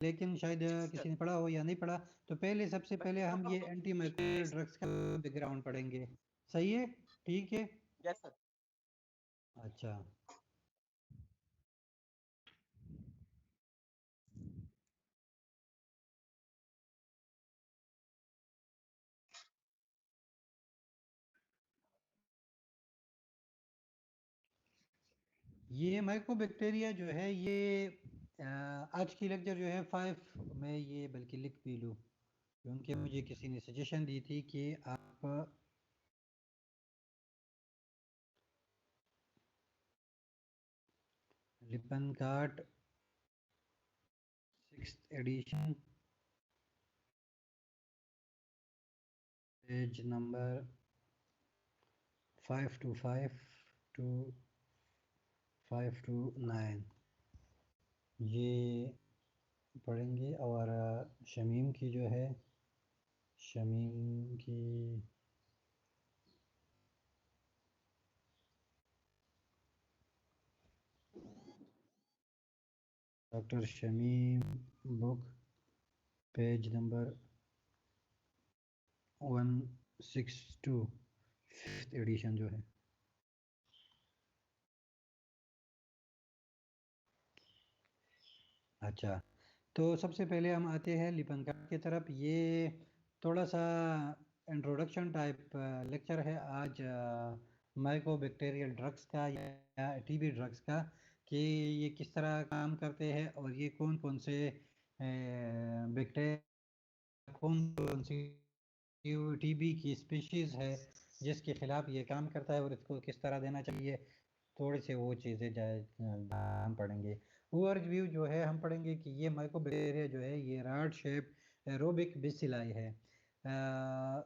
लेकिन शायद किसी ने पढ़ा हो या नहीं पढ़ा। तो पहले सबसे पहले हम ये एंटी माइक्रोबियल ड्रग्स का बैकग्राउंड पढ़ेंगे। सही है? ठीक है। Yes sir. अच्छा, ये माइकोबैक्टीरिया जो है ये आज की लेक्चर जो है 5 में ये बल्कि लिख भी लूँ, क्योंकि मुझे किसी ने सजेशन दी थी कि आप Lippincott 6th edition page number 5 to 5 to 9 ये पढ़ेंगे। और शमीम की जो है, शमीम की doctor Shamim book page number 162 5th edition जो है। अच्छा, तो सबसे पहले हम आते हैं लिपनकार्ट की तरफ। ये थोड़ा सा इंट्रोडक्शन टाइप लेक्चर है आज माइकोबैक्टीरियल ड्रग्स का या टीबी ड्रग्स का, कि ये किस तरह काम करते हैं और ये कौन कौन से बैक्टीरिया, कौन कौन सी टीबी की स्पीशीज़ है जिसके खिलाफ ये काम करता है और इसको किस तरह देना चाहिए। थोड़ी सी वो चीज़ें हम पढ़ेंगे। ओवरव्यू जो है हम पढ़ेंगे कि ये माइकोबैक्टीरिया जो है ये रॉड शेप एरोबिक बेसिलाई है,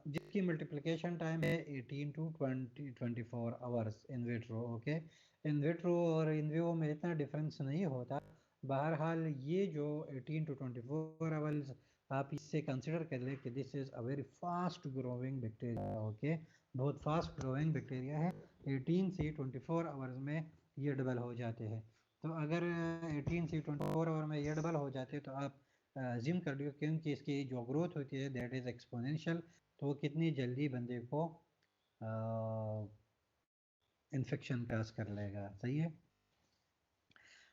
जिसकी मल्टीप्लिकेशन टाइम है 18 to 24 hours in vitro. Okay, in vitro और इन विवो में इतना डिफरेंस नहीं होता। बहरहाल ये जो 18 to 24 आवर्स आप इससे कंसिडर कर ले कि this is a very fast growing bacteria. Okay, बहुत फास्ट ग्रोइंग बैक्टीरिया है। 18 से 24 आवर्स में ये डबल हो जाते हैं। तो अगर 18 से 24 आवर में ये डबल हो जाते हैं तो आप जिम कर लियो, क्योंकि इसकी जो ग्रोथ होती है दैट इज़ एक्सपोनेंशियल। तो वो कितनी जल्दी बंदे को इन्फेक्शन काज कर लेगा। सही है।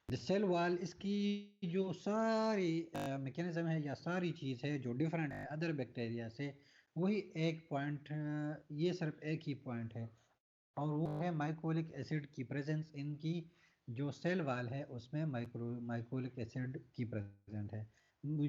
द सेल वॉल, इसकी जो सारी मैकेनिज्म है या सारी चीज़ है जो डिफरेंट है अदर बैक्टीरिया से, वही एक पॉइंट, ये सिर्फ एक ही पॉइंट है और वो है माइकोलिक एसिड की प्रेजेंस। इनकी जो सेल वाल है उसमें माइकोलिक एसिड की प्रेजेंट है।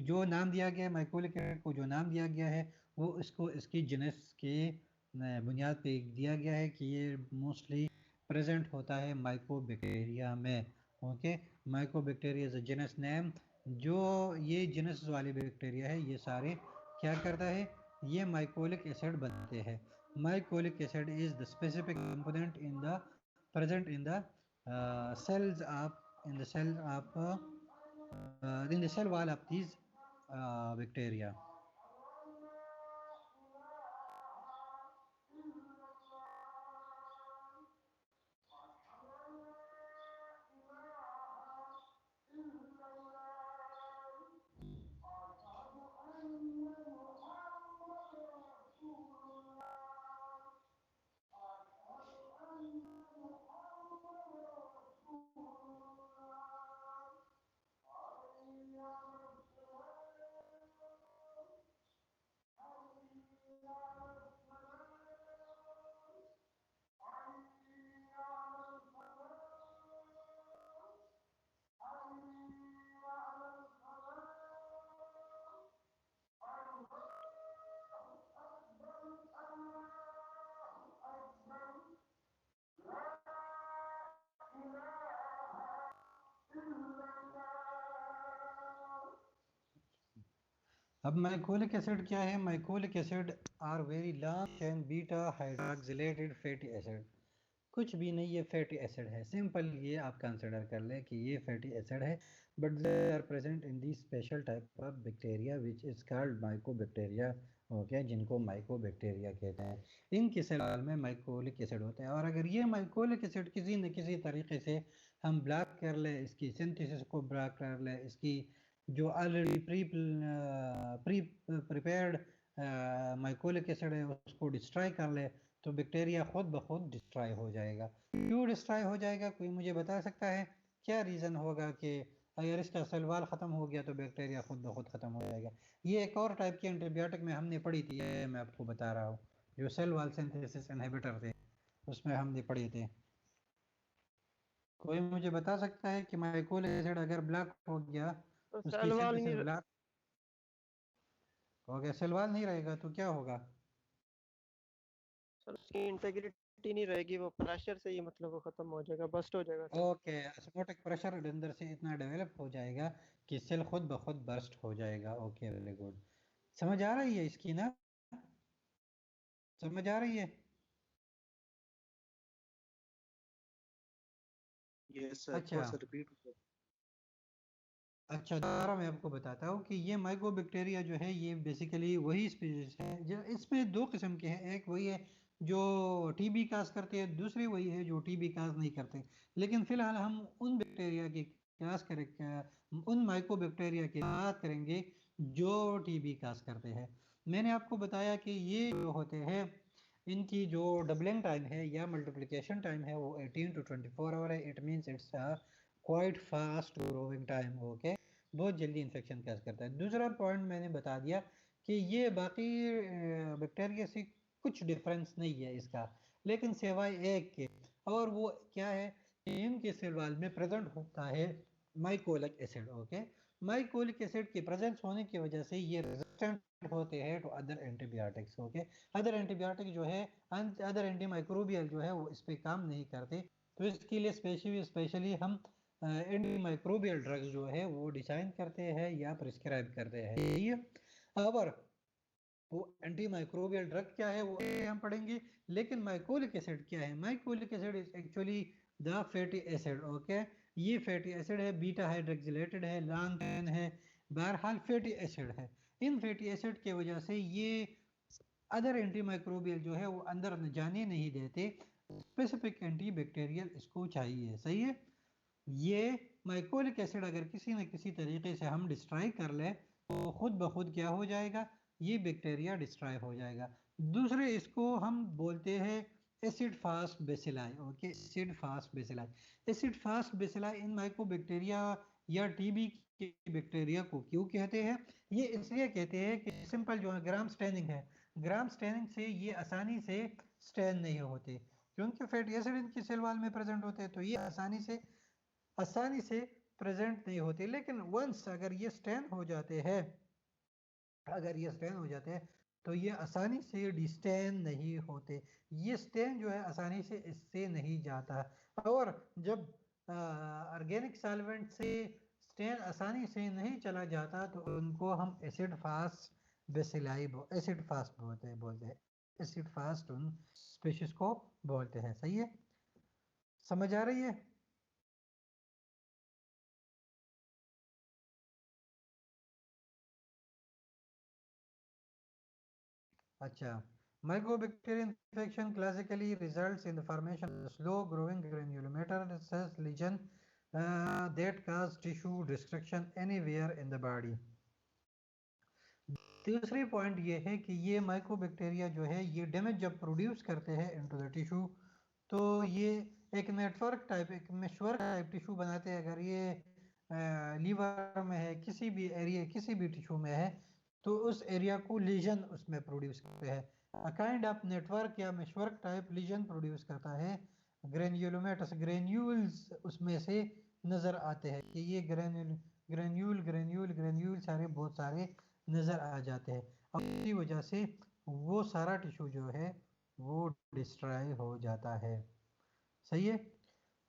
जो नाम दिया गया है माइकोलिक एसिड को, जो नाम दिया गया है वो इसको इसकी जिनस के बुनियाद पे दिया गया है कि ये मोस्टली प्रेजेंट होता है माइकोबैक्टीरिया में। Okay, mycobacteria is a genus name. जो ये जिनस वाले बैक्टीरिया है ये सारे क्या करता है, ये माइकोलिक एसिड बनते हैं। Mycolic acid is the specific component in the present in the cells of in the cell wall of these bacteria. अब माइकोलिक एसिड क्या है? Mycolic acid are very long chain beta hydroxylated fatty acid. कुछ भी नहीं, ये fatty acid है। Simple ये आप कंसिडर कर लें कि ये फैटी एसिड है, but they are present in the special type of bacteria which is called mycobacteria. Okay, जिनको माइकोबैक्टीरिया कहते हैं। इनकी सेल में माइकोलिक एसिड होता है और अगर ये माइकोलिक एसिड किसी न किसी तरीके से हम ब्लॉक कर ले, इसकी सिंथेसिस को ब्लॉक कर ले, इसकी जो already pre prepared mycolic acid है उसको डिस्ट्रॉय कर ले, तो बैक्टीरिया खुद ब खुद डिस्ट्रॉय हो जाएगा। क्यों डिस्ट्रॉय हो जाएगा, कोई मुझे बता सकता है? क्या रीज़न होगा कि अगर इसका सेल वाल ख़त्म हो गया तो बैक्टीरिया खुद ब खुद ख़त्म हो जाएगा? ये एक और टाइप की एंटीबायोटिक में हमने पढ़ी थी, ये मैं आपको बता रहा हूँ, जो सेल वाल सिंथेसिस इनहिबिटर थे, उसमें हमने पढ़े थे। कोई मुझे बता सकता है कि माइकोलिक एसिड अगर ब्लॉक हो गया, तो उसकी सलवाल सिंथेसिस नहीं, ब्लॉक हो गया, सेल वाल नहीं रहेगा तो क्या होगा? सर उसकी इंटेग्रिटी नहीं रहेगी, वो प्रेशर से ही मतलब वो खत्म हो जाएगा, बस्ट हो जाएगा सर। ओके, ऑस्मोटिक प्रेशर अंदर से इतना डेवलप हो जाएगा कि सेल खुद ब खुद बर्स्ट हो जाएगा। Okay, very good. समझ आ रही है इसकी ना? समझ आ रही है? यस सर, अच्छा थोड़ा सा रिपीट। अच्छा, दोबारा मैं आपको बताता हूँ कि ये माइकोबैक्टीरिया जो है ये बेसिकली वही स्पीशीज है जो, इसमें दो किस्म के हैं, एक वही है जो टीबी काज करते हैं, दूसरी वही है जो टीबी काज नहीं करते। लेकिन फिलहाल हम उन बैक्टीरिया की क्लास करें, उन माइकोबैक्टीरिया की बात करेंगे जो टीबी काज करते हैं। मैंने आपको बताया कि ये जो होते हैं इनकी जो डबलिंग टाइम है या मल्टीप्लिकेशन टाइम है वो 18 to 24 आवर है। It means it's quite fast growing time. Okay, बहुत जल्दी इन्फेक्शन कैच करता है। दूसरा पॉइंट मैंने बता दिया कि ये बाकी बैक्टीरिया से कुछ डिफरेंस नहीं है इसका, लेकिन सिवाय एक के, और वो क्या है कि इनके सेल वाल में प्रेजेंट होता है mycolic acid. Okay, mycolic acid के प्रेजेंस होने की वजह से ये रेजिस्टेंट होते हैं to other antibiotics. Okay, other antibiotic जो है, अदर एंटी माइक्रोबियल जो है वो इस पे काम नहीं करते, तो इसके लिए स्पेशली हम एंटी माइक्रोबियल ड्रग्स जो है वो डिजाइन करते हैं या प्रिस्क्राइब करते हैं। ये और वो एंटी माइक्रोबियल ड्रग क्या है वो हम पढ़ेंगे, लेकिन माइकोलिक एसिड क्या है? Mycolic acid is actually the fatty acid. Okay, ये फैटी एसिड है, बीटा हाइड्रोक्सिलेटेड है, लॉन्ग चेन है, बहरहाल फैटी एसिड है। इन फैटी एसिड की वजह से ये अदर एंटी माइक्रोबियल जो है वो अंदर जाने नहीं देते, स्पेसिफिक एंटी बैक्टीरियल इसको चाहिए। सही है? ये माइकोलिक एसिड अगर किसी न किसी तरीके से हम डिस्ट्रॉय कर ले तो खुद ब खुद क्या हो जाएगा, ये बैक्टीरिया डिस्ट्रॉय हो जाएगा। दूसरे इसको हम बोलते हैं acid fast bacilli. Okay, acid fast bacilli. Acid fast bacilli इन माइकोबैक्टीरिया या टीबी के बैक्टीरिया को क्यों कहते हैं? ये इसलिए कहते हैं कि सिंपल जो ग्राम स्टेनिंग है, ग्राम स्टेनिंग से ये आसानी से स्टेन नहीं होते, क्योंकि फैटी एसिड इनकी सेल वाल में प्रेजेंट होते हैं, तो ये आसानी से प्रेजेंट नहीं होते। लेकिन वंस अगर ये स्टैन हो जाते हैं, अगर ये स्टैन हो जाते हैं तो ये आसानी से डिस्टैन नहीं होते, ये स्टैन जो है आसानी से इससे नहीं जाता। और जब ऑर्गेनिक सॉल्वेंट से स्टैन आसानी से नहीं चला जाता तो उनको हम acid fast bacilli acid fast बोलते हैं एसिड फास्ट उन स्पीशीज को बोलते हैं। सही है? समझ आ रही है? अच्छा, mycobacterial infection classically results in the formation of a slow-growing granulomatous lesion that cause tissue destruction anywhere in the body. तीसरी पॉइंट ये है कि ये माइकोबैक्टीरिया जो है ये डैमेज जब प्रोड्यूस करते हैं इनटू द टिश्यू, तो ये एक नेटवर्क टाइप, एक मेशवर्क टाइप टिश्यू बनाते हैं। अगर ये लीवर में है, किसी भी एरिया, किसी भी टिश्यू में है, तो उस एरिया को लीजन उसमें प्रोड्यूस करते हैं। अ काइंड ऑफ नेटवर्क या मेशवर्क टाइप लीजन प्रोड्यूस करता है। ग्रेन्यूलोमेटस ग्रेन्यूल्स उसमें से नज़र आते हैं कि ये ग्रेन्यूल सारे बहुत सारे नज़र आ जाते हैं, और इसी वजह से वो सारा टिश्यू जो है वो डिस्ट्रॉय हो जाता है। सही है?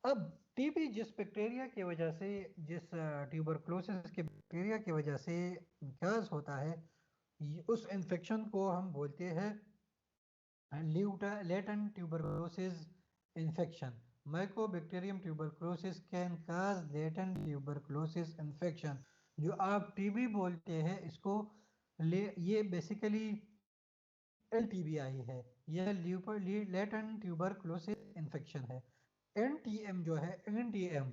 अब टीबी जिस बैक्टीरिया की वजह से, जिस ट्यूबरक्लोसिस के बैक्टीरिया की वजह से गैस होता है, उस इन्फेक्शन को हम बोलते हैं latent tuberculosis infection. Mycobacterium tuberculosis can cause latent tuberculosis infection. जो आप टीबी बोलते हैं इसको ये बेसिकली LTBI है, यह लेटेंट ट्यूबरक्लोसिस इन्फेक्शन है। NTM जो है NTM,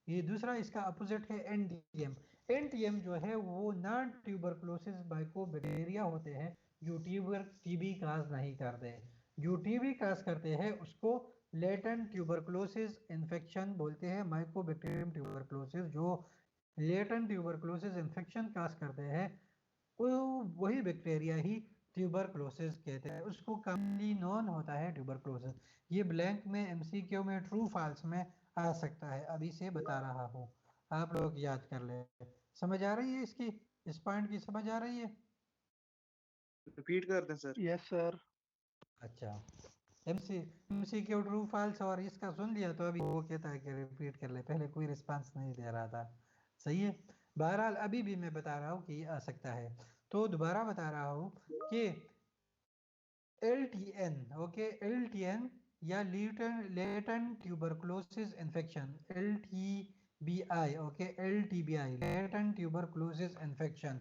ये दूसरा इसका अपोजिट है NTM। NTM जो है वो नॉन ट्यूबरकुलोसिस माइकोबैक्टीरिया होते हैं जो टीबी काज नहीं करते। जो टीबी काज करते हैं उसको लेटेंट ट्यूबरकुलोसिस इन्फेक्शन बोलते हैं। माइकोबैक्टीरियम ट्यूबरकुलोसिस जो लेटेंट ट्यूबरकुलोसिस इन्फेक्शन काज करते हैं वही बैक्टीरिया ही ट्यूबरकुलोसिस कहते हैं। उसको कॉमनली नोन होता है ट्यूबरकुलोसिस। ये ब्लैंक में एमसीक्यू में ट्रू फॉल्स में आ सकता है, अभी से बता रहा हूँ, आप लोग याद कर ले। समझ आ रही है इसकी, इस पॉइंट की समझ आ रही है? रिपीट कर दें सर। Yes sir. अच्छा, एमसीक्यू ट्रू फॉल्स और इसका सुन लिया तो अभी वो कहता है कि रिपीट कर ले, पहले कोई रिस्पांस नहीं दे रहा था। सही है, बहरहाल अभी भी मैं बता रहा हूँ कि आ सकता है। तो दोबारा बता रहा हूँ कि LTN, ओके, LTN या latent tuberculosis infection, LTBI, okay, LTBI latent tuberculosis infection,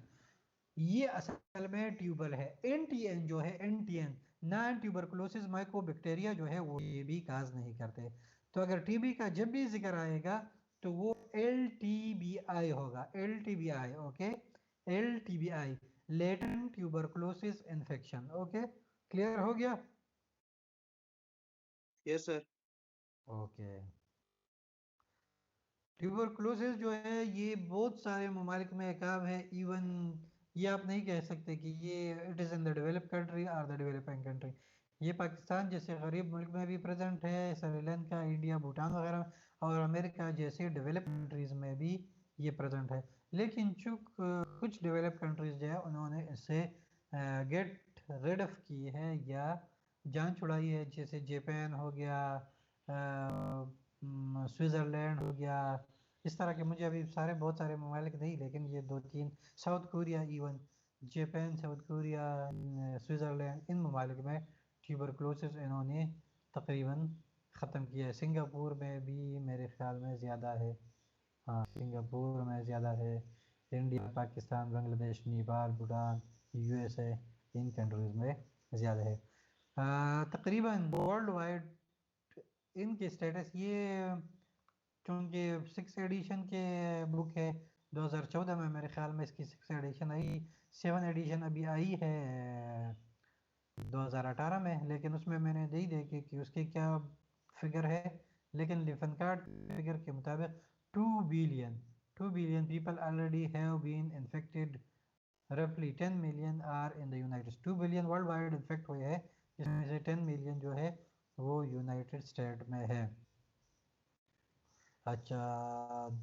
ये असल में ट्यूबर है। NTN जो है, NTN नॉन ट्यूबरकुलोसिस माइकोबैक्टीरिया जो है वो ये भी काज नहीं करते। तो अगर टीबी का जब भी जिक्र आएगा तो वो LTBI होगा, LTBI, okay, LTBI latent tuberculosis infection. Okay, clear हो गया? Yes sir. ओके, ट्यूबरकुलोसिस जो है ये बहुत सारे ममालिक में काम है। इवन ये आप नहीं कह सकते कि ये it is in the develop country और द डेवलपिंग कंट्री। ये पाकिस्तान जैसे गरीब मुल्क में भी प्रेजेंट है, श्रीलंका, इंडिया, भूटान वगैरह, और अमेरिका जैसे डेवलप कंट्रीज़ में भी ये प्रेजेंट है। लेकिन चूँकि कुछ डेवलप कंट्रीज़ जो है उन्होंने इससे गेट रिड ऑफ की है या जान छुड़ाई है, जैसे जापान हो गया, स्विट्ज़रलैंड हो गया, इस तरह के मुझे अभी सारे बहुत सारे ममालिक नहीं, लेकिन ये दो तीन, South Korea, even Japan, South Korea, Switzerland, इन ममालिक में ट्यूबरकुलोसिस इन्होंने तकरीबन ख़त्म किया है। सिंगापुर में भी मेरे ख्याल में ज़्यादा है, हाँ सिंगापुर में ज़्यादा है। इंडिया, पाकिस्तान, बांग्लादेश, नेपाल, भूटान, USA, इन कंट्रीज़ में ज़्यादा है। तकरीबन वर्ल्ड वाइड इनके स्टेटस ये, क्योंकि 6 एडिशन के बुक है 2014 में, मेरे ख्याल में इसकी 6 एडिशन आई, 7 एडिशन अभी आई है 2018 में, लेकिन उसमें मैंने नहीं देखी कि उसकी क्या फिगर है। लेकिन लिफनकार्ड फिगर के मुताबिक 2 billion people already have been infected, रफली 10 million are in the united, 2 billion world wide infect हुए हैं, जिसमें से 10 मिलियन जो है वो यूनाइटेड स्टेट में है। अच्छा,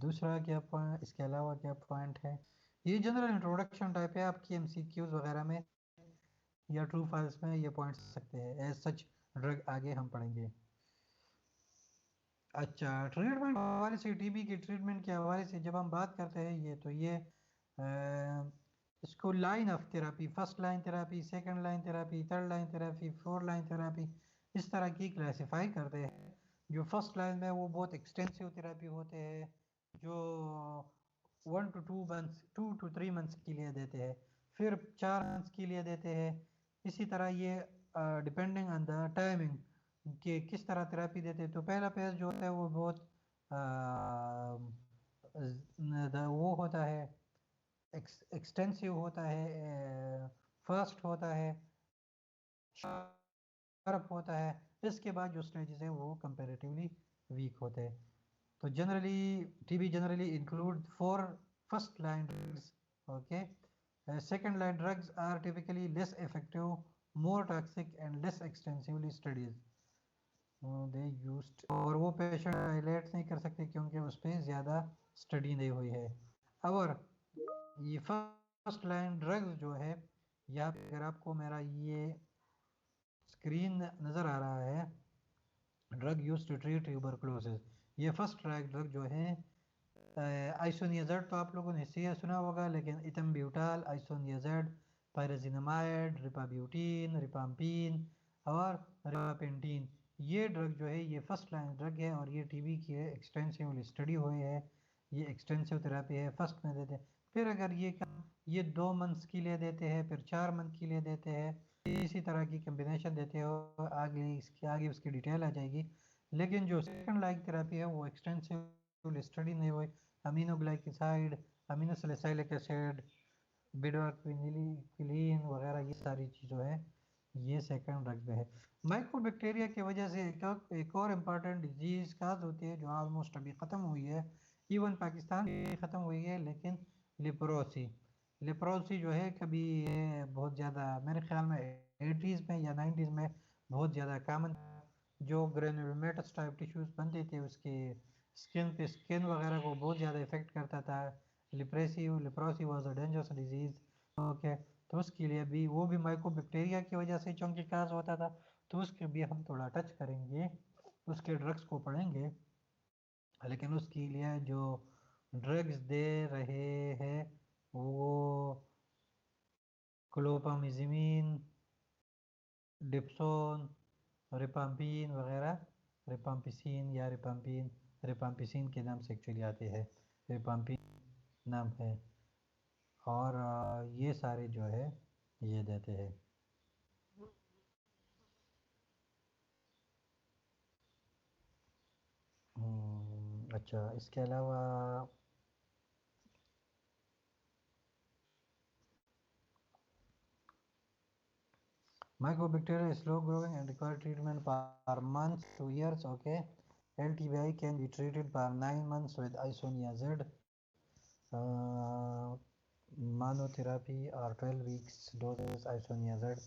दूसरा क्या पॉइंट, इसके अलावा क्या पॉइंट है? ये जनरल इंट्रोडक्शन टाइप है, आपकी MCQs वगैरह में या ट्रू फाइल्स में ये पॉइंट्स सकते हैं। एज सच ड्रग आगे हम पढ़ेंगे। अच्छा, ट्रीटमेंट के हवाले से, टीबी के ट्रीटमेंट के हवाले से जब हम बात करते हैं ये तो ये इसको line of therapy, first line therapy, second line therapy, third line therapy, fourth line therapy, इस तरह की क्लासिफाई करते हैं। जो फर्स्ट लाइन में वो बहुत एक्सटेंसिव थेरापी होते हैं, जो 1 to 3 मंथ्स के लिए देते हैं, फिर 4 मंथ्स के लिए देते हैं। इसी तरह ये डिपेंडिंग ऑन द टाइमिंग कि किस तरह थेरापी देते हैं। तो पहला फेज जो होता है वो बहुत वो होता है, एक्सटेंसिव होता है, फास्ट होता है, शार्प होता है। इसके बाद जो स्टेजेस है वो कंपैरेटिवली वीक होते हैं। तो generally TB generally include 4 first line drugs, okay. Second line drugs are typically less effective, more toxic and less extensively studies they used, और वो पेशेंट हाईलाइट नहीं कर सकते क्योंकि उस पर ज़्यादा स्टडी नहीं हुई है। और ये फर्स्ट लाइन ड्रग्स जो है, यहाँ पे अगर आपको मेरा ये स्क्रीन नज़र आ रहा है, drug use to treat tuberculosis, ये फर्स्ट ड्रग जो है आइसोनियाज़िड, तो आप लोगों ने सुना होगा, लेकिन इथम्ब्यूटाल, आइसोनियाज़िड, पायराजिनामाइड, रिपाब्यूटिन, रिपाम्पिन और रिपापेंटिन, ये ड्रग जो है ये फर्स्ट लाइन ड्रग है और ये टीबी की एक्सटेंसिवली स्टडी हुई है। ये एक्सटेंसिव थेरापी है, फर्स्ट में देते हैं, फिर अगर ये 2 मंथ्स के लिए देते हैं, फिर 4 मंथ के लिए देते हैं, इसी तरह की कम्बिनेशन देते हो। आगे उसकी डिटेल आ जाएगी। लेकिन जो सेकंड लाइन थेरापी है वो एक्सटेंसिव स्टडी नहीं हुई, अमीनोग्लाइकोसाइड, अमीनोसैलिसिलिक एसिड, बिडोक्विनिलीन वगैरह, ये सारी चीज़ों है, ये सेकंड ड्रग में है। माइक्रोबैक्टीरिया की वजह से एक और इम्पॉर्टेंट डिजीज़ काज होती है जो ऑलमोस्ट अभी ख़त्म हुई है, इवन पाकिस्तान में ख़त्म हुई है, लेकिन लेप्रोसी जो है कभी ये बहुत ज़्यादा मेरे ख्याल में 80s में या 90s में बहुत ज़्यादा कॉमन, जो ग्रेनुलोमेटस टाइप टिश्यूज़ बनते थे उसके स्किन वगैरह को बहुत ज़्यादा इफेक्ट करता था। Leprosy was a dangerous disease. Okay, तो उसके लिए भी वो भी माइकोबैक्टीरिया की वजह से चूंकि काज होता था, तो उसके भी हम थोड़ा टच करेंगे, उसके ड्रग्स को पढ़ेंगे। लेकिन उसके लिए जो ड्रग्स दे रहे हैं वो क्लोपामिज़मीन, डिप्सोन, रिपाम्पिन वगैरह, रिपाम्पिसिन या रिपाम्पिसिन के नाम से एक्चुअली आते हैं, रिपाम्पिन नाम है, और ये सारे जो है ये देते हैं। अच्छा, इसके अलावा Mycobacteria is slow growing and require treatment per month to years. Okay, LTBI can be treated per 9 months with isoniazid, monotherapy or 12 weeks doses isoniazid.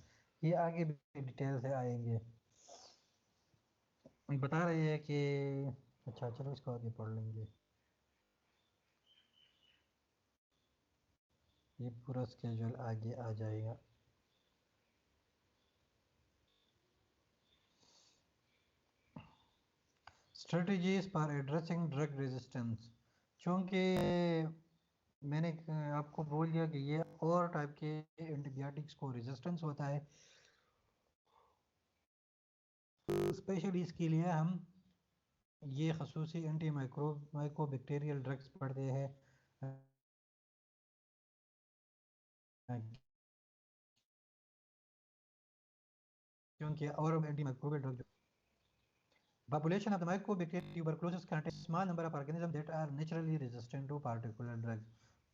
ये आगे भी डिटेल से आएंगे, बता रहे हैं कि अच्छा चलो इसको आगे पढ़ लेंगे, ये पूरा स्केड्यूल आगे आ जाएगा। Strategies for addressing drug resistance, चूँकि मैंने आपको बोल दिया कि ये और टाइप के एंटीबायोटिक्स को रेजिस्टेंस होता है, स्पेशली इसके लिए हम ये खसूसी एंटी माइकोबैक्टीरियल ड्रग्स पढ़ते हैं, क्योंकि और anti microbial drug population of the mycobacterium tuberculosis contains a small number of organisms that are naturally resistant to particular drugs.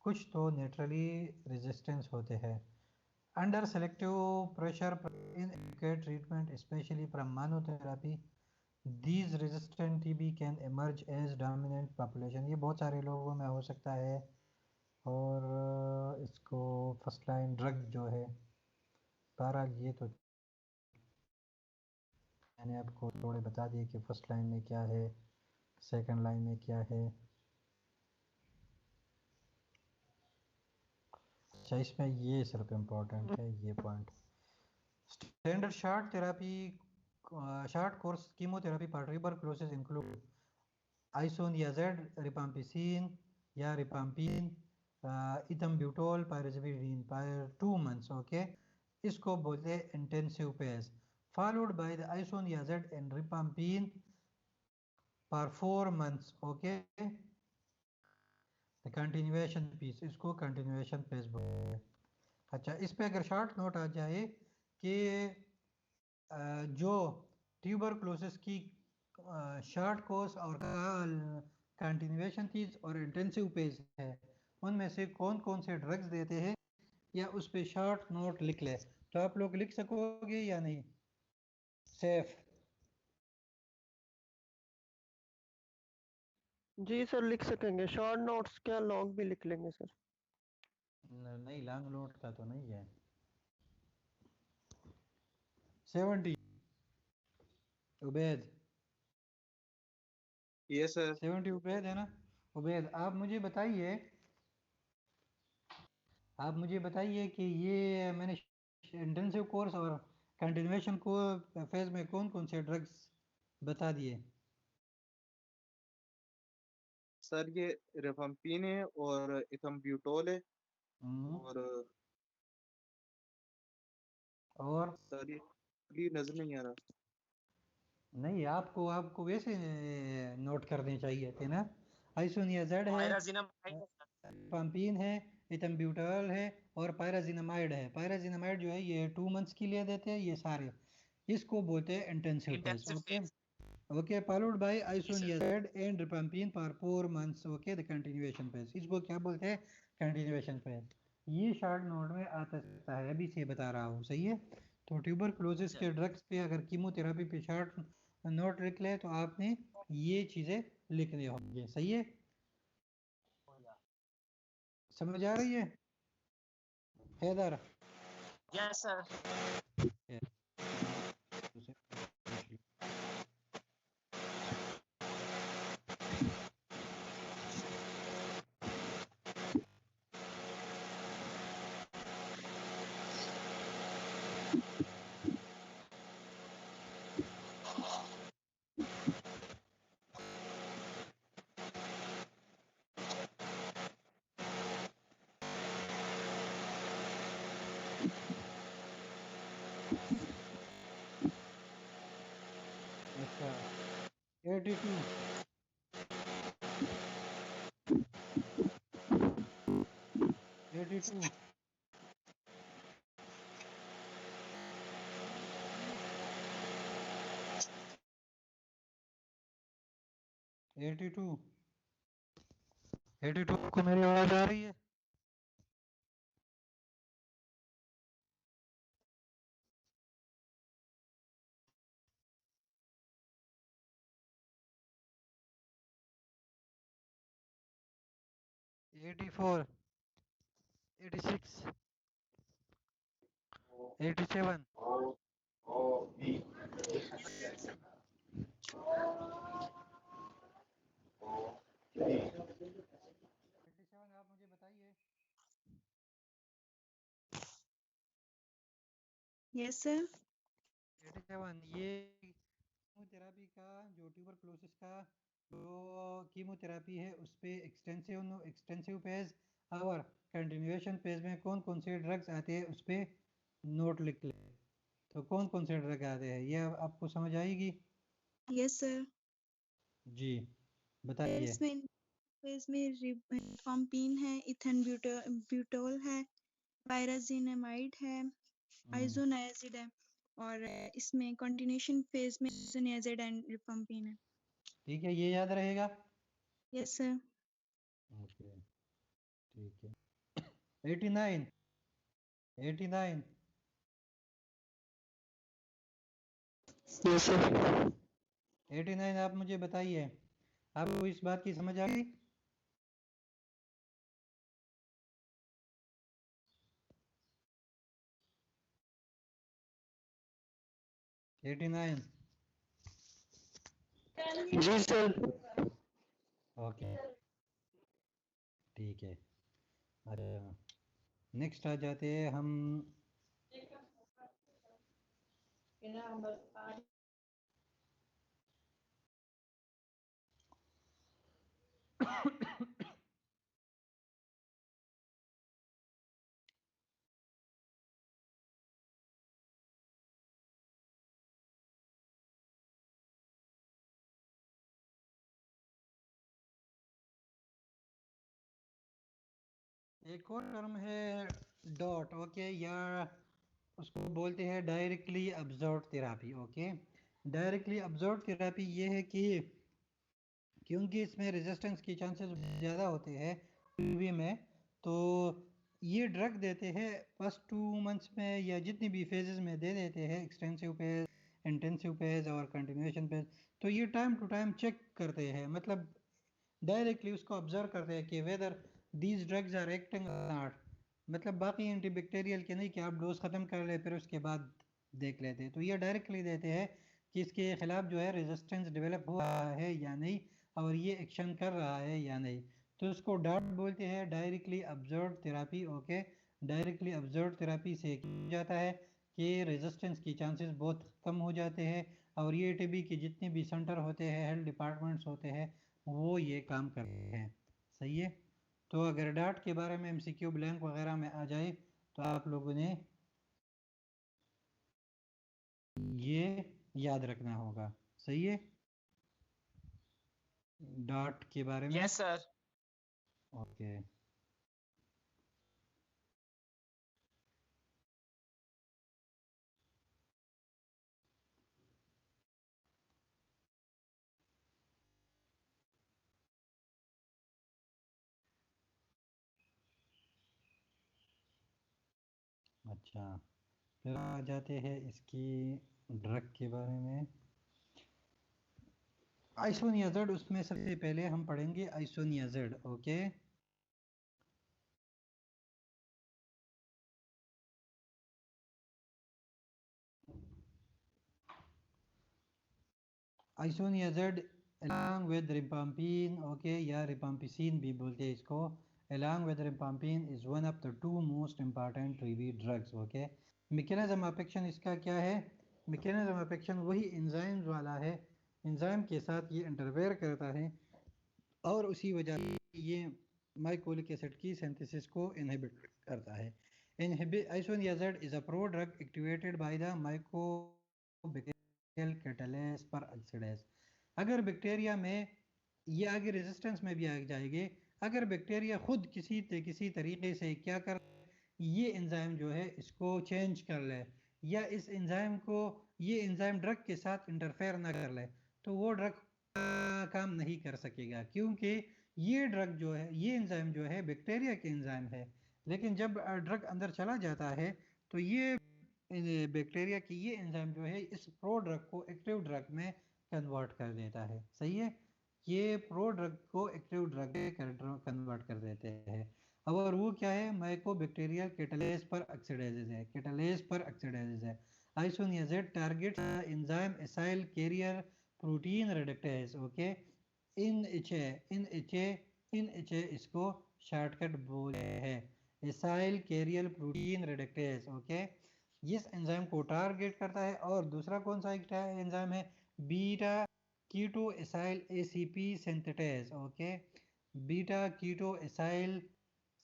कुछ तो naturally resistance होते हैं। Under selective pressure in acute treatment, especially from monotherapy, these resistant TB can emerge as dominant population. ये बहुत सारे लोगों में हो सकता है, और इसको फर्स्ट लाइन ड्रग जो है पारा, ये तो मैंने आपको थोड़े बता दिए कि फर्स्ट लाइन में क्या है, सेकंड लाइन में क्या है। अच्छा, इसमें ये सिर्फ इम्पोर्टेंट है ये point. Standard short course chemotherapy for tuberculosis include isoniazid, rifampicin या रिपाम्पिन, इथम्ब्यूटोल, पायरिज़ापिरीन पर 2 months। ओके, इसको बोलते हैं intensive phase, followed by the isoniazid and rifampin पर 4 months। ओके, कंटिन्यूएशन पीस, इसको कंटिन्यूएशन फेज बोलते हैं। अच्छा, इस पे अगर शॉर्ट नोट आ जाए कि जो ट्यूबरकुलोसिस की शॉर्ट कोर्स और कंटिन्यूएशन पीस और इंटेंसिव पेज है, उनमें से कौन कौन से ड्रग्स देते हैं, या उस पे शॉर्ट नोट लिख ले, तो आप लोग लिख सकोगे या नहीं? सेफ जी सर लिख सकेंगे, शॉर्ट नोट्स क्या लॉन्ग भी लिख लेंगे सर। नहीं, लॉन्ग नोट का तो नहीं है। 70 उबैद, यस सर। 70 उबैद है ना? उबैद, आप मुझे बताइए कि ये मैंने इंटेंसिव कोर्स और कंटिन्यूएशन को फेज में कौन कौन से ड्रग्स बता दिए। सर ये रिफाम्पिन है और इथम्ब्यूटोल है, और सर ये नजर नहीं आ रहा। नहीं, आपको वैसे नोट करने चाहिए थे ना। आइसोनियाजिड है, रिफाम्पिन है, इथम्ब्यूटोल है और पायराजिनामाइड है। पायराजिनामाइड जो है ये 2 months के लिए देते हैं, ये सारे इसको बोलते हैं intensive phase. Okay okay, followed by isoniazid and रिफाम्पिन for 4 months। Okay, the continuation phase, इसको क्या बोलते हैं? कंटिन्यूएशन फेज, ये शॉर्ट नोट में आता सकता है, अभी से बता रहा हूँ, सही है। तो ट्यूबरकुलोसिस के ड्रग्स पे अगर कीमोथेरेपी पे शॉर्ट नोट लिख ले तो आपने ये चीजें लिखनी होंगी, सही है। समझ आ रही है हैदर? Yes sir. अच्छा 82 82 82 82 को मेरी आवाज आ रही है? एटी फोर 86 87 87 आप मुझे बताइए। Yes sir. 87 ये कीमोथेरेपी का जो ट्यूबरकुलोसिस का जो कीमोथेरेपी है उस पे एक्सटेंसिव फेज और कंटिन्यूएशन फेज में कौन कौन से ड्रग्स आते हैं उस पे नोट लिख ले। तो कौन कौन से ड्रग आते हैं ये आपको समझ आएगी? Yes sir. जी बताइए। इसमें रिफाम्पिन है, इथेन ब्यूटोल है, पायराजिनामाइड है, आइसोनायाजिड है और इसमें कंटिन्यूएशन फेज में आइसोनायाजिड एंड रिफाम्पिन है। ठीक है, ये याद रहेगा। Yes sir. ओके ठीक है। 89 89 यस सर। 89 आप मुझे बताइए, आपको इस बात की समझ आ गई? एटी नाइन जी सर। ओके ठीक है। अरे नेक्स्ट आ जाते हैं हम एक और टर्म है डॉट, ओके, या उसको बोलते हैं directly absorb therapy. Okay, directly absorb therapy ये है कि क्योंकि इसमें रेजिस्टेंस की चांसेस ज़्यादा होते हैं टीबी में, तो ये ड्रग देते हैं फर्स्ट 2 मंथ्स में या जितनी भी फेजेस में दे देते हैं, एक्सटेंसिव फेज, इंटेंसिव फेज और कंटिन्यूएशन फेज। तो ये टाइम टू टाइम चेक करते हैं, मतलब डायरेक्टली उसको ऑब्जर्व करते हैं कि whether these drugs are acting not, मतलब बाकी एंटीबैक्टीरियल के नहीं कि आप डोज ख़त्म कर ले फिर उसके बाद देख लेते हैं। तो ये डायरेक्टली देते हैं कि इसके खिलाफ जो है रेजिस्टेंस डेवलप हुआ है या नहीं और ये एक्शन कर रहा है या नहीं। तो उसको डाट बोलते हैं directly observe therapy. Okay, directly observe therapy से किया जाता है कि रेजिस्टेंस की चांसेस बहुत कम हो जाते हैं और ये टीबी के जितने भी सेंटर होते हैं, हेल्थ डिपार्टमेंट्स होते हैं, वो ये काम करते हैं, सही है। तो अगर डाट के बारे में एमसीक्यू ब्लैंक वगैरह में आ जाए तो आप लोगों ने ये याद रखना होगा, सही है, डाट के बारे में। Yes sir. ओके अच्छा, फिर आ जाते हैं इसकी ड्रग के बारे में। आइसोनियाज़िड, उसमें सबसे पहले हम पढ़ेंगे isoniazid. Okay, isoniazid along with rifampin, okay, या रिफाम्पिसिन भी बोलते हैं इसको, along with rifampin is one of the two most important TB drugs। Okay, mechanism of action इसका क्या है? मैकेनिज्म ऑफ एक्शन वही एंजाइम्स वाला है, एंजाइम के साथ ये इंटरफेयर करता है और उसी वजह से ये माइकोलिक एसिड की सिंथेसिस को इनहिबिट करता है। Isoniazid is a pro drug activated by the mycobacterial catalase पर ऑक्सीडेज। अगर बैक्टीरिया में ये आगे रेजिस्टेंस में भी आ जाएंगे, अगर बैक्टीरिया खुद किसी तरीके से क्या कर, ये एंजाइम जो है इसको चेंज कर ले, या इस एंजाइम को ये एंजाइम ड्रग के साथ इंटरफेयर ना कर ले, तो वो ड्रग काम नहीं कर सकेगा, क्योंकि ये ड्रग जो है, ये एंजाइम जो है बैक्टीरिया के एंजाइम है, लेकिन जब ड्रग अंदर चला जाता है तो ये बैक्टीरिया की ये एंजाइम जो है इस प्रो ड्रग को एक्टिव ड्रग में कन्वर्ट कर देता है। सही है, ये प्रो ड्रग को एक्टिव ड्रग में कन्वर्ट कर देते हैं। और वो क्या है? माइकोबैक्टीरियल कैटालेस पर ऑक्सीडेजेज है, कैटालेस पर ऑक्सीडेजेज है। Isoniazid targets enzyme acyl carrier protein reductase. Okay, in H A इसको शॉर्टकट बोले हैं, acyl carrier protein reductase. Okay, इस एंजाइम को टारगेट करता है। और दूसरा कौन सा एंजाइम है? Beta keto acyl ACP synthetase. Okay, beta keto acyl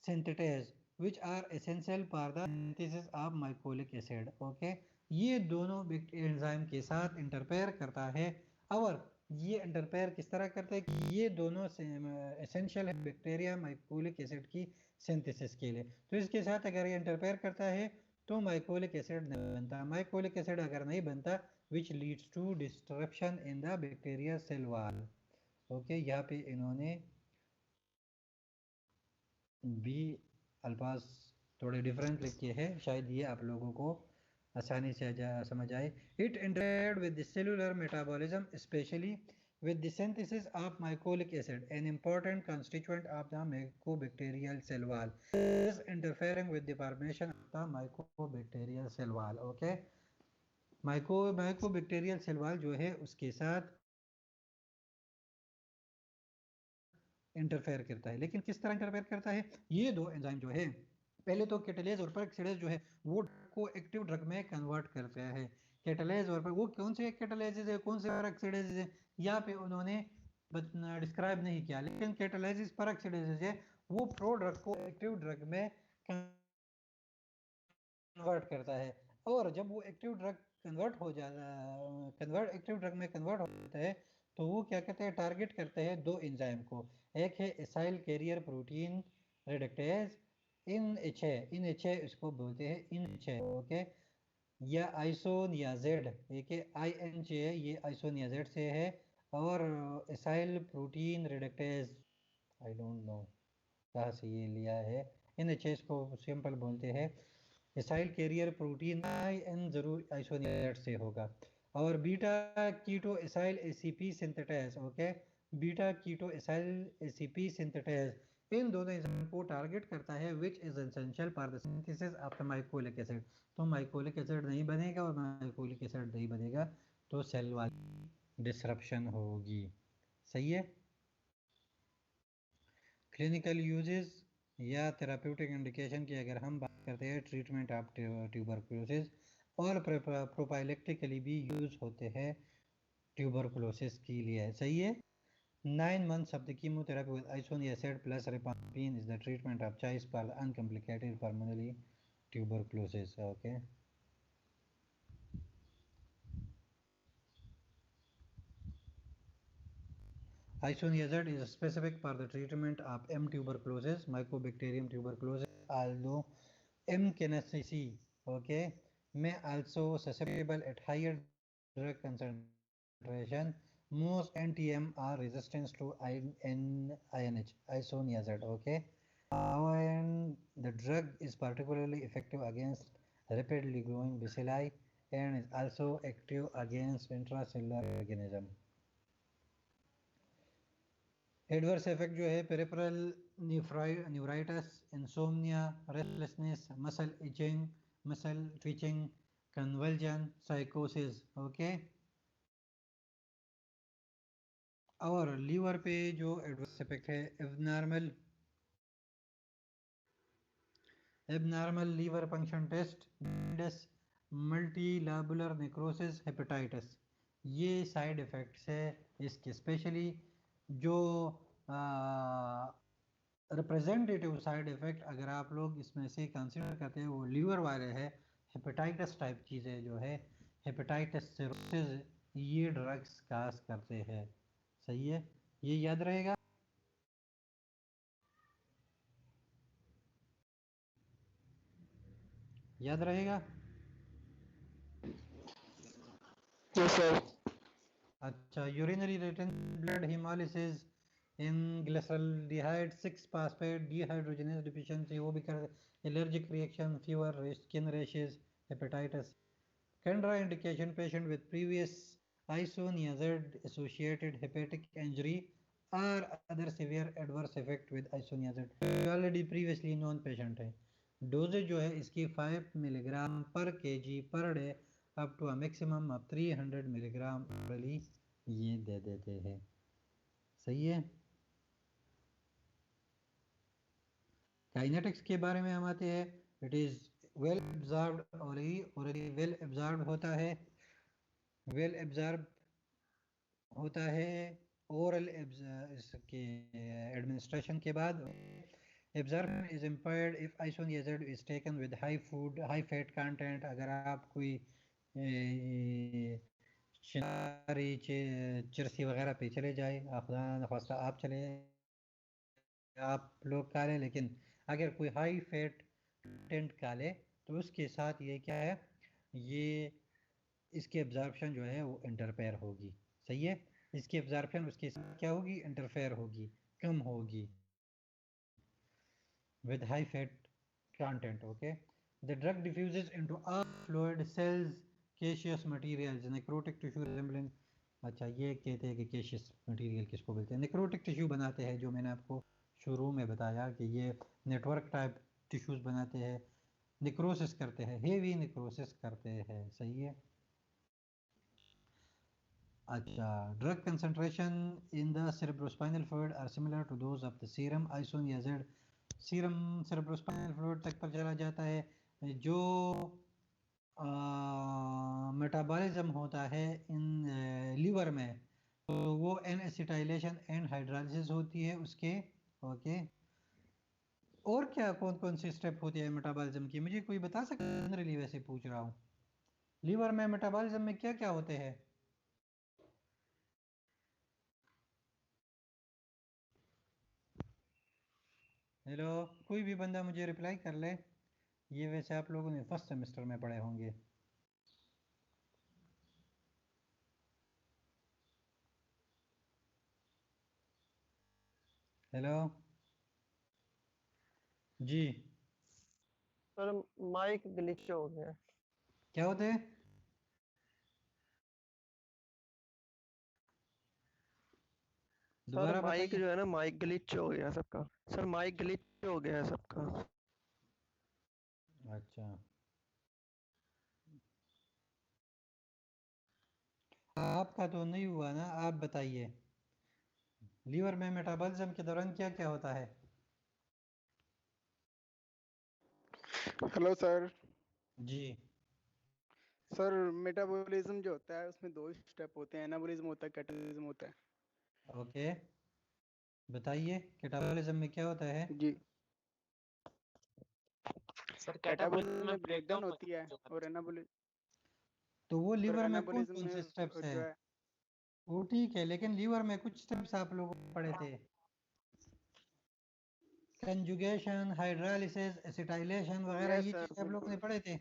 synthetase which are essential for the synthesis of mycolic acid। Okay, ये दोनों एंजाइम के साथ इंटरफेयर करता है। और ये इंटरफेयर किस तरह करता है कि ये दोनों एसेंशियल है बैक्टीरिया माइकोलिक एसिड की सिंथेसिस के लिए। तो इसके साथ अगर ये इंटरफेयर करता है तो माइकोलिक एसिड नहीं बनता। माइकोलिक एसिड अगर नहीं बनता, which leads to disruption in the bacteria cell wall. Okay, यहाँ पे इन्होंने भी अल्फाज थोड़े डिफरेंट लिखे हैं, शायद ये आप लोगों को आसानी से समझ आए। It interact with the cellular metabolism specially with the synthesis of mycolic acid, an important constituent of the mycobacterial cell wall, is interfering with the formation of the mycobacterial cell wall। okay, mycobacterial cell wall जो है उसके साथ interfere करता है। लेकिन किस तरह interfere करता है? ये दो एंजाइम जो है, पहले तो कैटालेज और परऑक्सीडेज जो है वो को एक्टिव ड्रग में कन्वर्ट करता है। कैटालेज और वो कौन से कैटालेजेस है, कौन से परऑक्सीडेज है, यहाँ पे उन्होंने डिस्क्राइब नहीं किया, लेकिन कैटालाइसिस परऑक्सीडेज है वो प्रो ड्रग को एक्टिव ड्रग में कन्वर्ट करता है। और जब वो एक्टिव ड्रग एक्टिव ड्रग में कन्वर्ट हो जाता है तो वो क्या कहते हैं? टारगेट करते हैं दो एंजाइम को, एक है acyl carrier protein reductase, in H A इसको बोलते हैं, इन एच ए। ओके, या आइसोनियाज़िड, एक है INJ, ये आइसोनियाज़िड से है। और acyl protein reductase, I don't know कहाँ से ये लिया है, इन एच को सिंपल बोलते हैं। एसाइल कैरियर प्रोटीन IN जरूर आइसोनियाज़िड से होगा। और beta keto acyl ACP synthetase. Okay, beta keto acyl ACP synthetase इन दोनों एंजाइम को टारगेट करता है, which is essential for the synthesis of the mycolic acid. तो माइकोलिक एसिड नहीं बनेगा, और माइकोलिक एसिड नहीं बनेगा तो सेल वाली डिसरप्शन होगी। सही है। क्लिनिकल यूजेस या थेराप्यूटिक इंडिकेशन की अगर हम बात करते हैं, ट्रीटमेंट ऑफ ट्यूबरकुलोसिस और प्रोफाइलेक्टिकली भी यूज होते हैं ट्यूबरकुलोसिस के लिए। सही है। 9 months of the chemotherapy with isoniazid plus rifampin is the treatment of choice for the uncomplicated pulmonary tuberculosis। okay, isoniazid is specific for the treatment of M. tuberculosis, Mycobacterium tuberculosis, although M. caneaceae, okay, may also susceptible at higher drug concentration. Most NTM are resistant to INH, isoniazid. Okay, and the drug is particularly effective against rapidly growing bacilli and is also active against intracellular organism. Adverse effect जो है peripheral neuritis, insomnia, restlessness, muscle itching, muscle twitching, convulsion, साइकोसिस, okay. और liver पे जो adverse effect है abnormal liver function test, multilobular necrosis, hepatitis, ये side effects है इसके। स्पेशली जो रिप्रेजेंटेटिव साइड इफेक्ट अगर आप लोग इसमें से कंसीडर करते हैं वो लीवर वाले है, हेपेटाइटिस टाइप चीज़ें जो है, हेपेटाइटिस सिरोसिस, ये ड्रग्स काज करते हैं। सही है, ये याद रहेगा। याद रहेगा। Yes sir. अच्छा, यूरिनरी रिटेंशन ब्लड हेमोलिसिस इन ग्लिसरॉल्डिहाइड 6-phosphate डिहाइड्रोजनेज डिफिशियंसी, वो भी कर। Allergic reaction, fever, skin rashes, hepatitis. Contraindication: patient with previous isoniazid associated hepatic injury or other severe adverse effect with isoniazid, already previously known patient है। Doses जो है इसकी 5 milligram पर kg पर day up to a maximum of 300 milligram orally ये दे देते हैं। सही है। काइनेटिक्स के बारे में हम आते हैं। It is well absorbed, already well absorbed होता है, वेल एब्जॉर्ब होता है ओरल इसके एडमिनिस्ट्रेशन के बाद। Absorption is impaired if isoniazid is taken with high fat content. अगर आप कोई चिरसी वगैरह पे चले जाए, खुदा न खास्ता आप चले, आप लोग खा लें, लेकिन अगर कोई हाई फैट कंटेंट खा ले तो उसके साथ ये क्या है, ये इसकी एब्जॉर्प्शन जो है वो इंटरफेयर होगी। सही है, इसकी एब्जॉर्प्शन उसके साथ क्या होगी, इंटरफेयर होगी, कम होगी with high fat content. Okay, the drug diffuses into all fluid cells, caseous materials, necrotic tissue resembling। अच्छा, ये कहते हैं कि caseous material किसको बोलते हैं, नेक्रोटिक टिश्यू बनाते हैं, जो मैंने आपको शुरू में बताया कि ये नेटवर्क टाइप टिश्यूज बनाते हैं, नेक्रोसिस करते हैं, हेवी नेक्रोसिस करते हैं। सही है। अच्छा, drug concentration in the cerebrospinal fluid are similar to those of the serum isoniazid. Serum cerebrospinal fluid तक पर चला जाता है। जो मेटाबॉलिज्म होता है इन लीवर में, तो वो एन एसिटाइलेशन एंड हाइड्रोलाइसिस होती है उसके। ओके, और क्या कौन कौन सी स्टेप होती है मेटाबॉलिज्म की, मुझे कोई बता सकता है? जनरली वैसे पूछ रहा हूँ, लीवर में मेटाबॉलिज्म में क्या क्या होते हैं? हेलो, कोई भी बंदा मुझे रिप्लाई कर ले। ये वैसे आप लोगों ने फर्स्ट सेमेस्टर में पढ़े होंगे। हेलो जी, सर माइक ग्लिच हो गया। क्या होते हैं? सर दोबारा माइक बताइए। जो है ना, माइक ग्लिच हो गया सबका। सर माइक ग्लिच हो गया है सबका। अच्छा, आपका तो नहीं हुआ ना, आप बताइए लीवर में मेटाबॉलिज्म के दौरान क्या क्या होता है? Hello sir. जी, सर मेटाबॉलिज्म जो होता है उसमें 2 स्टेप होते हैं, एनाबॉलिज्म होता है, कैटाबॉलिज्म होता है। ओके, बताइए कैटाबॉलिज्म में क्या होता है? जी, सर कैटाबॉलिज्म में ब्रेकडाउन होती है और एनाबॉलिज्म तो वो लीवर में कौन कौन से में स्टेप्स जो है? है वो ठीक है, लेकिन लीवर में कुछ स्टेप्स आप लोगों को पढ़े थे, कंजुगेशन, हाइड्रोलाइसिस, एसिटाइलेशन वगैरह, यस ये सर, चीज़ आप लोगों ने बिल्कुल। पढ़े थे।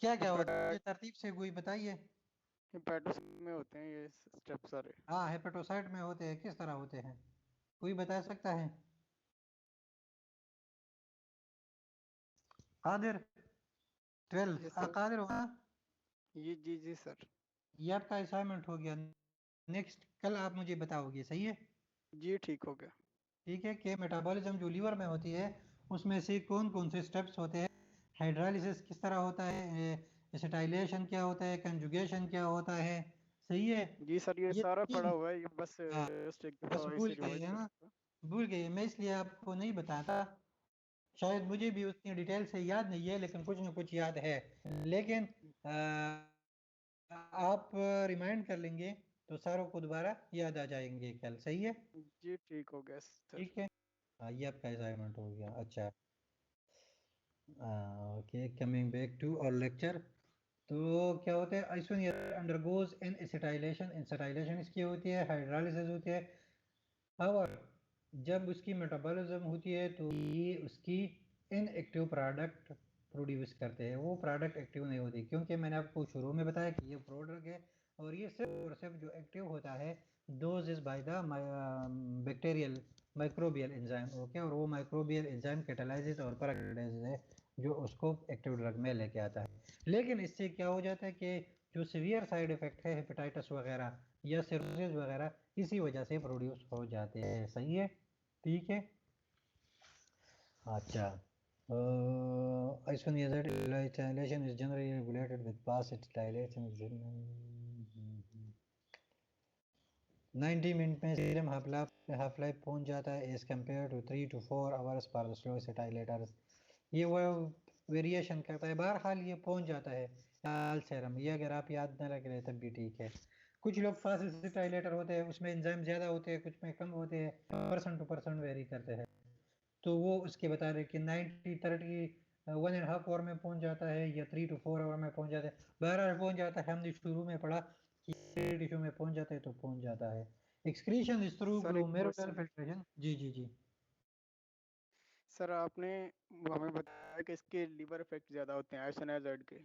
क्या क्या होता है, ये तरतीब से कोई बताइए। हेपेटोसाइट में होते हैं ये स्टेप सारे। हाँ, हेपेटोसाइट में होते हैं, किस तरह होते हैं, कोई बता सकता है? आदिर, 12 यस सर। कादिर होगा। ये जी सर। ये आपका असाइनमेंट हो गया। नेक्स्ट कल आप मुझे बताओगे, सही है? जी ठीक हो गया। ठीक है कि मेटाबॉलिज्म जो लीवर में होती है उसमें से कौन कौन से स्टेप्स होते हैं, हाइड्रोलिसिस किस तरह होता है, एसिटाइलेशन क्या होता है, कंजुगेशन क्या होता है, सही है? जी सर ये ये सारा पढ़ा तीन, हुआ है, ये बस हाँ, जस्ट एक बस दफा भूल ऐसे गए रिवाइज है कर ना, सकता। भूल गए। मैं इसलिए आपको नहीं बताता, शायद मुझे भी उतनी डिटेल से याद नहीं है, लेकिन कुछ ना कुछ याद है। लेकिन आप रिमाइंड कर लेंगे तो सारों को दोबारा याद आ जाएंगे कल, सही है? जी ठीक हो गया सर। ठीक है, हाँ, ये आपका असाइनमेंट हो गया। अच्छा, ओके, कमिंग बैक टू और लेक्चर। तो क्या होता है, आइसोनियर अंडरगोज इन एसिटाइलेशन, एसिटाइलेशन इसकी होती है, हाइड्रोलिसिस होती है। और जब उसकी मेटाबॉलिज्म होती है तो ये उसकी इनएक्टिव प्रोडक्ट प्रोड्यूस करते हैं, वो प्रोडक्ट एक्टिव नहीं होती, क्योंकि मैंने आपको शुरू में बताया कि ये प्रोडक्ट है और ये सिर्फ और सिर्फ जो एक्टिव होता है those is by the bacterial microbial enzyme, okay. और वो माइक्रोबियल एंजाइम कैटालाइसिस और पैराकाइनेसिस है जो उसको एक्टिव ड्रग में लेके आता है। लेकिन इससे क्या हो जाता है कि जो सीवियर साइड इफेक्ट है हेपेटाइटिस वगैरह या सिरोसिस वगैरह इसी वजह से प्रोड्यूस हो जाते हैं, सही है? ठीक है, अच्छा। Isolation is generally regulated with past dilation 90 minute में सीरम हाफ लाइफ पहुंच जाता है as compared to 3 to 4 hours for the slow acetylators. ये वो वेरिएशन करता है, बहरहाल ये पहुंच जाता है लाल सेरम। ये अगर आप याद ना रख रहे तब भी ठीक है। कुछ लोग फास्ट एसिटाइलेटर होते हैं उसमें एंजाइम ज़्यादा होते हैं, कुछ में कम होते हैं, पर्सन टू पर्सन वेरी करते हैं। तो वो उसके बता रहे कि 90-30 1.5 आवर में पहुंच जाता है या 3 to 4 आवर में पहुंच जाता है, बहरहाल पहुंच जाता है। हमने शुरू में पढ़ा कि टिश्यू में पहुंच जाता है तो पहुंच जाता है। एक्सक्रीशन इज थ्रू सर एक ग्लोमेरुलर क्वेश्चन, फिल्ट्रेशन। जी जी जी। सर आपने हमें बताया कि इसके लीवर इफेक्ट ज्यादा होते हैं आइसोनियाजाइड के,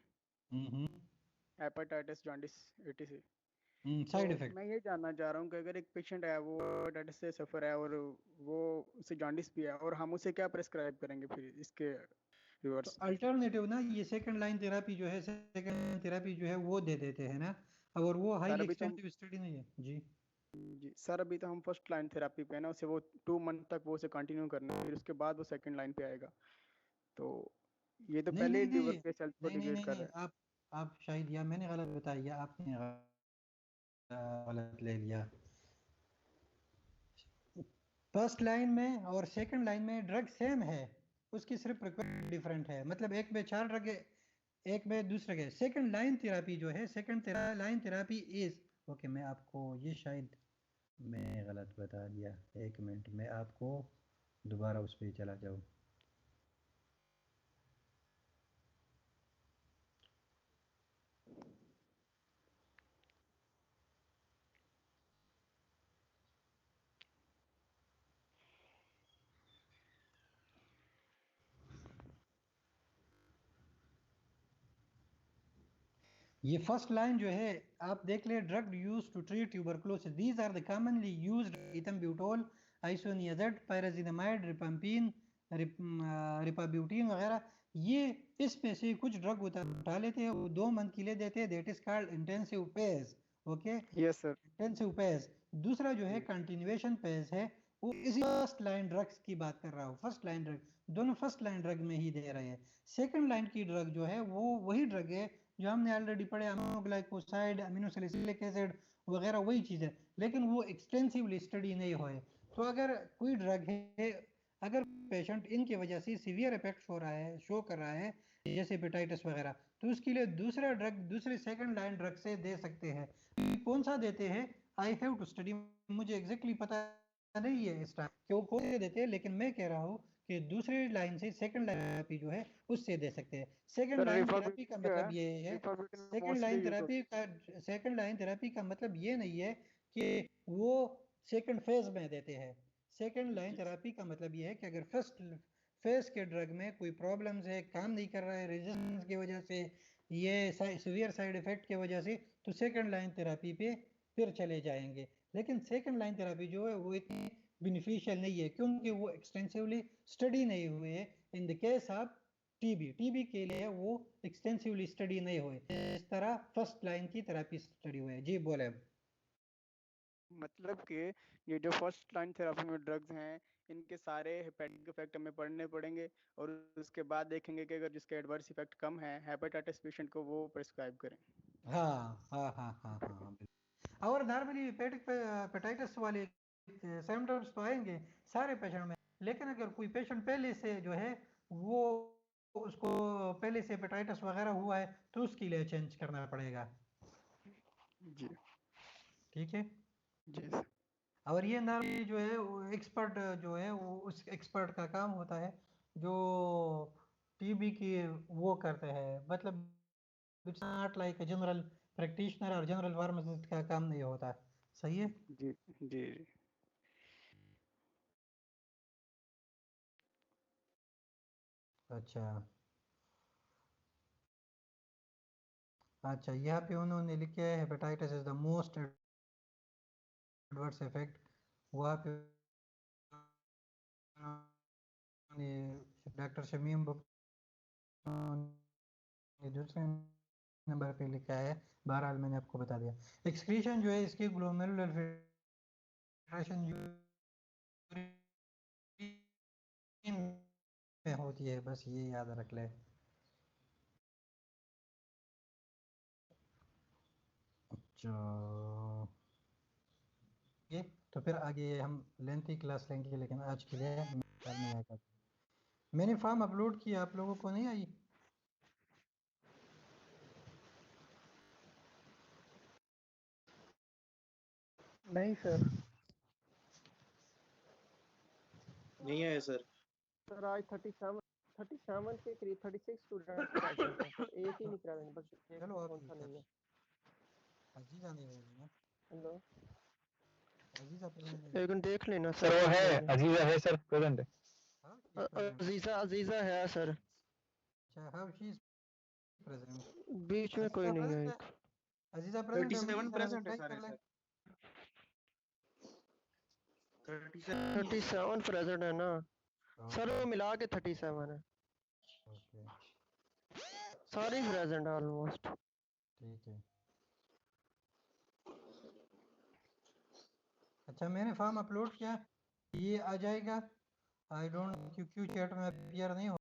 हम्म हेपेटाइटिस, जॉन्डिस, एटीसी। तो साइड इफेक्ट। मैं ये जानना चाह रहा हूँ कि अगर एक पेशेंट है वो हेपेटाइटिस से सफर है और वो उसे जॉन्डिस भी है, और हम उसे क्या प्रेस्क्राइब करेंगे फिर इसके तो रिवर्स? अल्टरनेटिव ना, ये सेकंड लाइन थेरेपी जो है, सेकंड लाइन थेरेपी जो है वो दे देते हैं ना, और वो सर हाईली अभी तो हम एक्सटेंसिव स्टडी नहीं है जी। जी सर अभी तो हम फर्स्ट लाइन थेरेपी पे है ना, उसे वो 2 मंथ तक वो उसे कंटिन्यू करना है, फिर उसके बाद वो सेकंड लाइन पे आएगा। तो ये तो नहीं पहले नहीं ही नहीं लीवर के सेल्स को नहीं नहीं डिग्रेड नहीं कर नहीं, रहा है। आप शायद, या मैंने गलत बताया या आपने गलत ले लिया। फर्स्ट लाइन में और सेकंड लाइन में ड्रग सेम है, उसकी सिर्फ रिक्वायरमेंट डिफरेंट है। मतलब एक में 4 ड्रग है, एक में दूसरे के। सेकंड लाइन थेरेपी जो है, second line therapy is, okay, मैं आपको ये शायद मैं गलत बता दिया, एक मिनट में आपको दोबारा उस पर चला जाऊँ। ये फर्स्ट लाइन जो है आप देख ले, drug use to treat tuberculosis, these are the commonly used ethambutol, isoniazid, pyrazinamide, rifampin, rifabutin वगैरह। ये इसमें से कुछ ड्रग उठा लेते हैं, 2 मंथ के लिए देते हैं, that is called intensive page, okay, yes sir. Intensive page. दूसरा जो है जी कंटिन्यूएशन पेज है, वो इसी फर्स्ट लाइन ड्रग्स की बात कर रहा हूँ। फर्स्ट लाइन ड्रग, दोनों फर्स्ट लाइन ड्रग में ही दे रहे हैं। सेकंड लाइन की ड्रग जो है वो वही ड्रग है जो हमने ऑलरेडी पढ़े, अमीनोग्लाइकोसाइड, अमीनोसैलिसिलिक एसिड वगैरह, वही चीज़ है, लेकिन वो एक्सटेंसिवली स्टडी नहीं हुए। तो अगर कोई ड्रग है, अगर पेशेंट इनकी वजह से सीवियर इफेक्ट हो रहा है, शो कर रहा है, जैसे हेपेटाइटिस वगैरह, तो उसके लिए दूसरा ड्रग दूसरे सेकंड लाइन ड्रग से दे सकते हैं। कौन सा देते हैं, आई हैव टू स्टडी, मुझे एग्जैक्टली पता नहीं है इस टाइम क्यों कौन से देते हैं, लेकिन मैं कह रहा हूँ कि दूसरी लाइन से सेकंड लाइन थेरेपी जो है उससे दे सकते हैं। सेकंड सर, लाइन थेरेपी का रिफाबिलिटी जो मतलब है, ये है, रिफाबिलिटी second mostly line use therapy होती का, सेकंड लाइन थेरेपी का मतलब ये नहीं है कि वो सेकंड फेज में देते हैं। सेकंड है। लाइन जी थेरेपी का मतलब ये है कि अगर फर्स्ट फेज के ड्रग में कोई प्रॉब्लम्स है, काम नहीं कर रहा है रेजिस्टेंस की वजह से, ये सीवियर साइड इफेक्ट की वजह से, तो सेकंड लाइन थेरेपी पे फिर चले जाएंगे। लेकिन सेकंड लाइन थेरेपी जो है वो इतनी बेनिफिशियल नहीं है, क्योंकि वो एक्सटेंसिवली स्टडी नहीं हुए हैं। In the case of TB के लिए वो एक्सटेंसिवली स्टडी नहीं हुए, इस तरह फर्स्ट लाइन की थेरेपी स्टडी हुए। जी बोले अब। मतलब कि ये जो फर्स्ट लाइन थेरेपी में ड्रग्स हैं, इनके सारे हेपेटिक इफेक्ट हमें पढ़ने पड़ेंगे और उसके बाद देखेंगे कि अगर जिसके एडवर्स इफेक्ट कम है हेपेटाइटिस पेशेंट को वो प्रिस्क्राइब करें। हाँ हाँ हाँ हाँ हाँ हाँ बिल्कुल। और नॉर्मली हेपेटाइटिस वाले सिम्टम्स तो आएंगे सारे पेशेंट में, लेकिन अगर कोई पेशेंट पहले से जो है वो उसको पहले से हेपेटाइटिस वगैरह हुआ है तो उसके लिए चेंज करना पड़ेगा। जी ठीक है। जी और ये नॉर्मली जो है वो एक्सपर्ट जो है वो उस एक्सपर्ट का काम होता है जो टीबी की वो करते हैं, मतलब it's not like general practitioner और जनरल फार्मासिस्ट का काम नहीं होता। सही है। जी जी। अच्छा अच्छा, यहाँ पे उन्होंने लिखा है hepatitis is the most adverse effect. वहाँ पे डॉक्टर शमीम ने दूसरे नंबर पे लिखा है, बहरहाल मैंने आपको बता दिया। एक्सक्रीशन जो है इसकी ग्लोमेरुलर फिल्ट्रेशन में होती है, बस ये याद रख ले। अच्छा ये तो फिर आगे हम लेंथी क्लास लेंगे, लेकिन आज के लिए कल नहीं आएगा। मैंने फॉर्म अपलोड किया, आप लोगों को नहीं आई? नहीं सर। नहीं आया सर। सर आज 37 के करीब 36 स्टूडेंट्स प्रेजेंट हैं सर, एक ही नहीं प्रेजेंट, बस एक चलो आप कौन सा नहीं है। अजीजा नहीं होगी ना? हेलो, अजीजा प्रेजेंट नहीं? एक मिनट देख लेना सर सर, वो देख है लेना। अजीजा है सर, प्रेजेंट है। हाँ she is present. अजीजा है सर, अच्छा how she is present? बीच में कोई अजीजा नहीं है present है? एक। अजीजा present है, मुझे 37 जरा प्रेजेंट है reply कर सारे ले। सर। 37 37 प्रेजेंट है ना सर, वो मिला के 37 है, ओके सारे प्रेजेंट है ऑलमोस्ट। ठीक है। अच्छा मैंने फॉर्म अपलोड किया, ये आ जाएगा। आई डोंट क्यों चैट में अपीयर नहीं हो